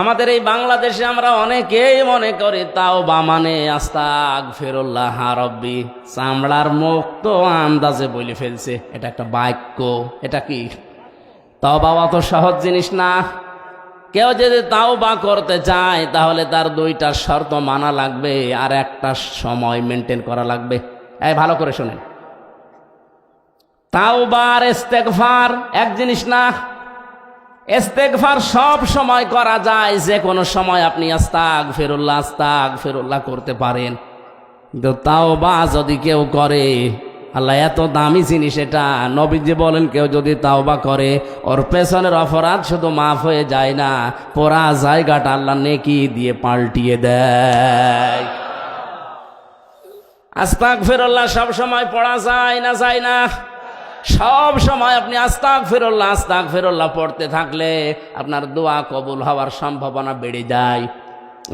আমাদের এই বাংলাদেশে আমরা অনেকেই মনে করি তাওবা মানে আস্তাগফিরুল্লাহ রাব্বি, চামড়ার মুখ তো আন্দাজে বলে ফেলছে। এটা একটা বাক্য, এটা কি তাওবা? অত সহজ জিনিস না। কেউ যদি তাওবা করতে চায় তাহলে তার দুইটা শর্ত মানা লাগবে আর একটা সময় মেনটেন করা লাগবে। এই ভালো করে শুনেন, তাওবা আর ইস্তেগফার এক জিনিস না। ইস্তেগফার সব সময় করা যায়, যে কোনো সময় আপনি আস্তাগফিরুল্লাহ আস্তাগফিরুল্লাহ করতে পারেন। কিন্তু তাওবা যদি কেউ করে, আল্লাহ এত দামি জিনিস এটা, নবীজি বলেন কেউ যদি তাওবা করে ওর পেছনের অপরাধ শুধু মাফ হয়ে যায় না, পুরা জায়গাটা আল্লাহ নেকি দিয়ে পাল্টিয়ে দেয়। আস্তাগফিরুল্লাহ সব সময় পড়া যায় না? যায় না। সব সময় আপনি আস্তাগফিরুল্লাহ আস্তাগফিরুল্লাহ পড়তে থাকলে আপনার দোয়া কবুল হওয়ার সম্ভাবনা বেড়ে যায়।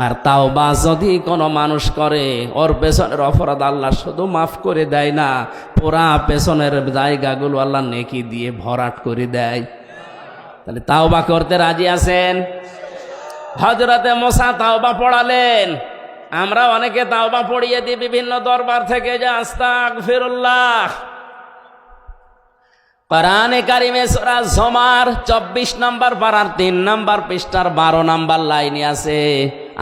আর তাওবা যদি কোনো মানুষ করে, ওর পেছনের অপরাধ আল্লাহ শুধু মাফ করে দেয় না, পুরা পেছনের জায়গাগুলো আল্লাহ নেকি দিয়ে ভরাট করে দেয়। তাহলে তাওবা করতে রাজি আছেন? হযরতে মুসা তাওবা পড়ালেন, আমরা অনেকে তাওবা পড়িয়ে দিই বিভিন্ন দরবার থেকে, যে আস্তাগফিরুল্লাহ। কোরআনে কারিমে সূরা জুমার 24 নম্বর পারার 3 নম্বর পৃষ্ঠার 12 নম্বর লাইনে আছে,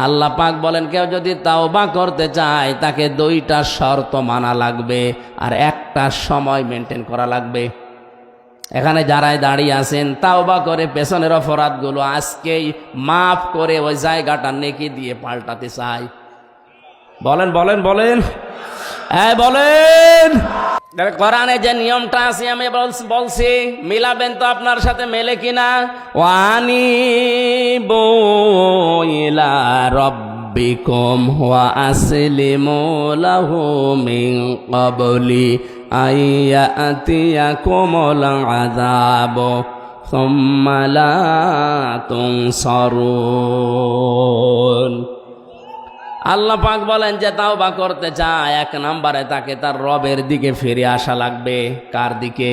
আল্লাহ পাক বলেন কেউ যদি তাওবা করতে চায় তাকে দুইটা শর্ত মানা লাগবে আর একটা সময় মেনটেন করা লাগবে। এখানে যারাই দাঁড়িয়ে আছেন তাওবা করে পেছনের অপরাধগুলো আজকেই মাফ করে ওই জায়গাটা নেকি দিয়ে পাল্টাতে চাই, বলেন বলেন বলেন, হ্যাঁ বলেন। কোরআনে যে নিয়মটা আছে আমি বলছি, মিলাবেন তো আপনার সাথে মেলে কিনা? ওয়ানিবু ইলা রাব্বিকুম ওয়া আসলিমু লাহু মিন ক্বাবলি আইয়াতিয়াকুমুল আযাবু সুম্মা লা তুনসারুন। আল্লাহ পাক বলেন যে তাওবা করতে চায়, এক নম্বরে তাকে তার রবের দিকে ফিরে আসা লাগবে। কার দিকে?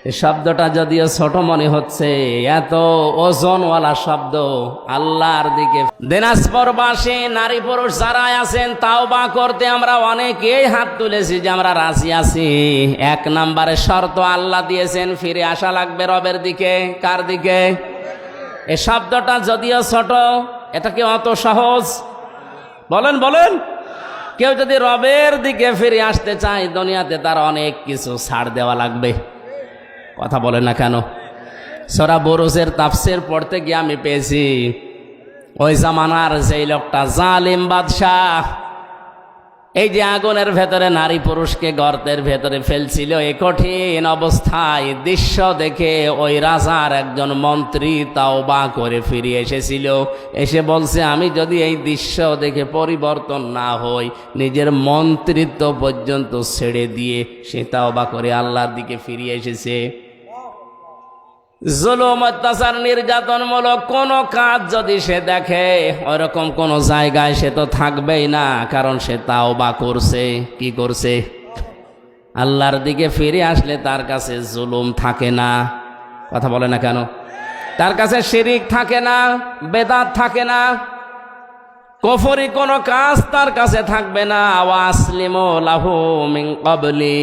এই শব্দটা যদিও ছোট মনে হচ্ছে, এত ওজনওয়ালা শব্দ, আল্লাহর দিকে। দিনাজপুরবাসী নারী পুরুষ যারা আছেন তাওবা করতে আমরা অনেকেই হাত তুলেছি যে আমরা রাজি আছি। এক নম্বরে শর্ত আল্লাহ দিয়েছেন, ফিরে আসা লাগবে রবের দিকে। কার দিকে? এই শব্দটা যদিও ছোট, এটা কি অত সহজ? বলেন বলেন। কেউ যদি রবের দিকে ফিরে আসতে চায় দুনিয়াতে তার অনেক কিছু ছাড় দেওয়া লাগবে। কথা বলে না কেন? সূরা বুরুজের তাফসীর পড়তে গিয়ে আমি পেয়েছি ওই জামানার যেই লোকটা জালিম বাদশাহ, এই যে আগুনের ভেতরে নারী পুরুষকে গর্তের ভেতরে ফেলছিল, এই কঠিন অবস্থায় দৃশ্য দেখে ওই রাজার একজন মন্ত্রী তাওবা করে ফিরে এসেছিল। এসে বলছে আমি যদি এই দৃশ্য দেখে পরিবর্তন না হই, নিজের মন্ত্রিত্ব পর্যন্ত ছেড়ে দিয়ে সে তাওবা করে আল্লাহর দিকে ফিরে এসেছে। জুলুম অত্যাচার নির্যাতনমূলক কোনো কাজ যদি সে দেখে, ওরকম কোনো জায়গায় সে তো থাকবেই না, কারণ সে তাওবা করছে। কি করছে? আল্লাহর দিকে ফিরে আসলে তার কাছে জুলুম থাকে না। কথা বলে না কেন? তার কাছে শিরিক থাকে না, বেদাত থাকে না, কুফরি কোনো কাজ তার কাছে থাকবে না। ওয়া আসলিমু লাহু মিন ক্বাবলি।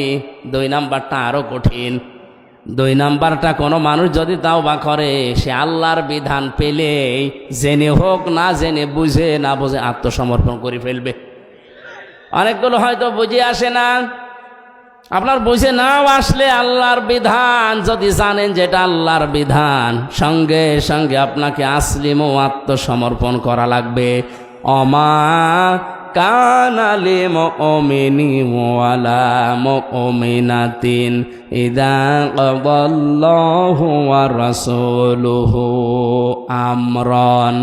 2 নাম্বারটা আরো কঠিন। 2 নাম্বারটা কোনো মানুষ যদি তাওবা করে, সে আল্লাহর বিধান পেলেই জেনে হোক না জেনে, বুঝে না বুঝে আত্মসমর্পণ করে ফেলবে। অনেকগুলো হয়তো বুঝে আসে না, আপনার বুঝে নাও আসলে আল্লাহর বিধান যদি জানেন যেটা আল্লাহর বিধান, সঙ্গে সঙ্গে আপনাকে আসলিম ও আত্মসমর্পণ করা লাগবে। অমা কানা লিমুমিনিন ওয়ালা মুমিনাতিন ইযা ক্বাদাল্লাহু ওয়া রাসূলুহু আমরান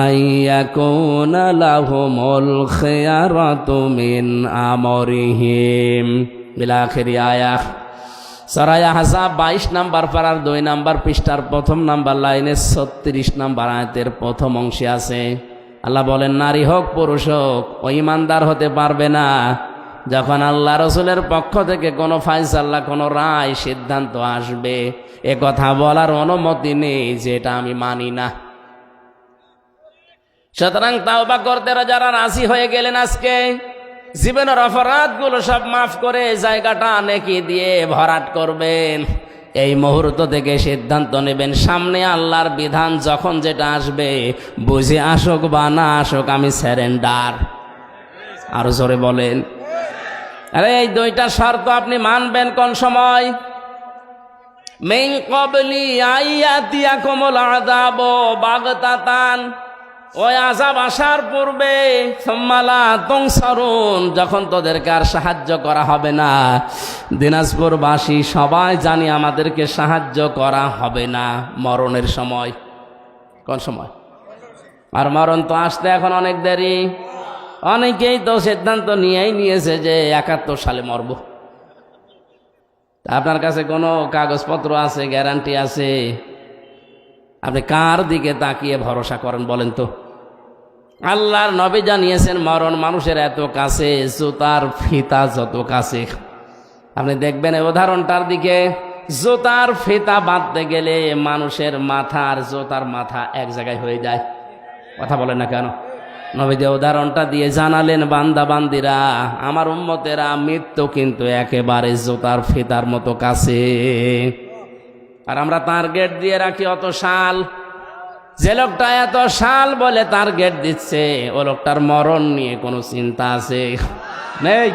আইয়াকুনা লাহুমুল খিয়ারাতু মিন আমরিহিম ইলা আখিরি আয়াহ। সূরা আহজাব 22 নম্বর পারার 2 নম্বর পৃষ্ঠার 1 নম্বর লাইনে 36 নম্বর আয়াতের প্রথম অংশে আছে। আল্লাহ বলেন নারী হোক পুরুষ হোক ও ঈমানদার হতে পারবে না যখন আল্লাহ রসুলের পক্ষ থেকে কোনো ফায়সালা, কোনো রায়, সিদ্ধান্ত আসবে, এ কথা বলার অনুমতি নেই যে এটা আমি মানি না। সুতরাং তাওবা করতে যারা রাজি হয়ে গেলেন, আজকে জীবনের অপরাধগুলো সব মাফ করে জায়গাটা নেকি দিয়ে ভরাট করবেন। এই মুহূর্ত থেকে সিদ্ধান্ত নেবেন, সামনে আল্লাহর বিধান যখন যেটা আসবে, বুঝে আসুক বা না আসুক, আমি স্যারেন্ডার। আরো জোরে বলেন। আরে এই দুইটা শর্ত আপনি মানবেন কোন সময়? মিন ক্বাবলি আইয়াতিয়াকুমুল আযাবু বাগতাতান, ওই আযাব আসার পূর্বে, সুম্মা লা তুনসারুন, যখন তোদেরকে আর সাহায্য করা হবে না। দিনাজপুরবাসী সবাই জানি আমাদেরকে সাহায্য করা হবে না মরণের সময়। কোন সময়? আর মরণ তো আসতে এখন অনেক দেরি। অনেকেই তো সিদ্ধান্ত নিয়েই নিয়েছে যে 71 সালে মরব। আপনার কাছে কোনো কাগজপত্র আছে, গ্যারান্টি আছে? আপনি কার দিকে তাকিয়ে ভরসা করেন বলেন তো? আল্লাহর নবী জানিয়েছেন মরণ মানুষের এত কাছে, জুতার ফিতা যত কাছে। আপনি দেখবেন এই উদাহরণটার দিকে, জুতার ফিতা বাঁধতে গেলে মানুষের মাথা আর জুতার মাথা এক জায়গায় হয়ে যায়। কথা বলেন না কেন? নবী যে উদাহরণটা দিয়ে জানালেন, বান্দা বান্দিরা, আমার উম্মতেরা, মৃত্যু কিন্তু একেবারে জুতার ফিতার মতো কাছে। আর আমরা তার গেট দিয়ে রাখি অত সাল। যে লোকটা এত সাল বলে তার গেট দিচ্ছে, ও লোকটার মরণ নিয়ে কোনো চিন্তা আছে? নেই।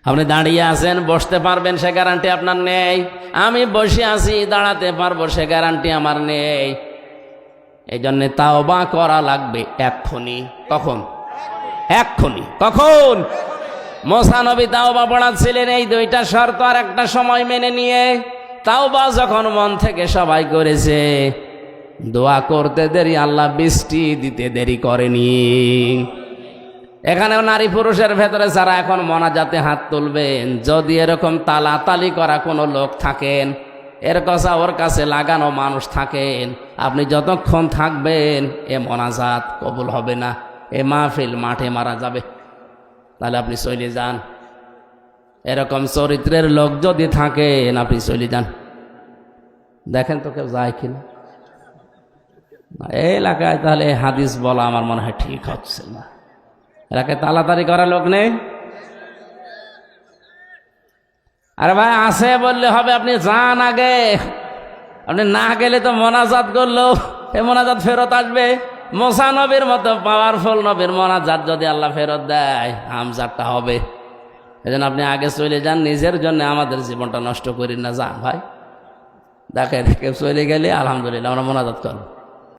আপনি দাঁড়িয়ে আছেন, বসতে পারবেন সে গ্যারান্টি আপনার নেই। আমি বসে আছি, দাঁড়াতে পারবো সে গ্যারান্টি আমার নেই। এই জন্যে তাওবা করা লাগবে এক্ষুনি। কখন? এক্ষুনি। কখন? মুসা নবী তাওবা পড়াচ্ছিলেন এই দুইটা শর্ত আর একটা সময় মেনে নিয়ে। তাওবা যখন মন থেকে সবাই করেছে, দোয়া করতে দেরি, আল্লাহ বৃষ্টি দিতে দেরি করেনি। এখানেও নারী পুরুষের ভেতরে যারা এখন মোনাজাতে হাত তুলবেন, যদি এরকম তালাতালি করা কোনো লোক থাকেন, এর কথা ওর কাছে লাগানো মানুষ থাকেন, আপনি যতক্ষণ থাকবেন এ মোনাজাত কবুল হবে না, এ মাহফিল মাঠে মারা যাবে। তাহলে আপনি চলে যান। এরকম চরিত্রের লোক যদি থাকেন, আপনি চলে যান। দেখেন তো কেউ যায় কিনা এই এলাকায়। তাহলে হাদিস বলা আমার মনে হয় ঠিক হচ্ছে না। এলাকায় তাড়াতাড়ি করা লোক নেই। আরে ভাই আছে বললে হবে, আপনি যান আগে। আপনি না গেলে তো মোনাজাত করলো, এই মোনাজাত ফেরত আসবে। মুসা নবীর মতো পাওয়ারফুল নবীর মোনাজাত যদি আল্লাহ ফেরত দেয়, আমজাদটা হবে। এই জন্য আপনি আগে চলে যান, নিজের জন্য আমাদের জীবনটা নষ্ট করি না। যান ভাই, দেখেন কেউ চলে গেলে আলহামদুলিল্লাহ আমরা মোনাজাত করব।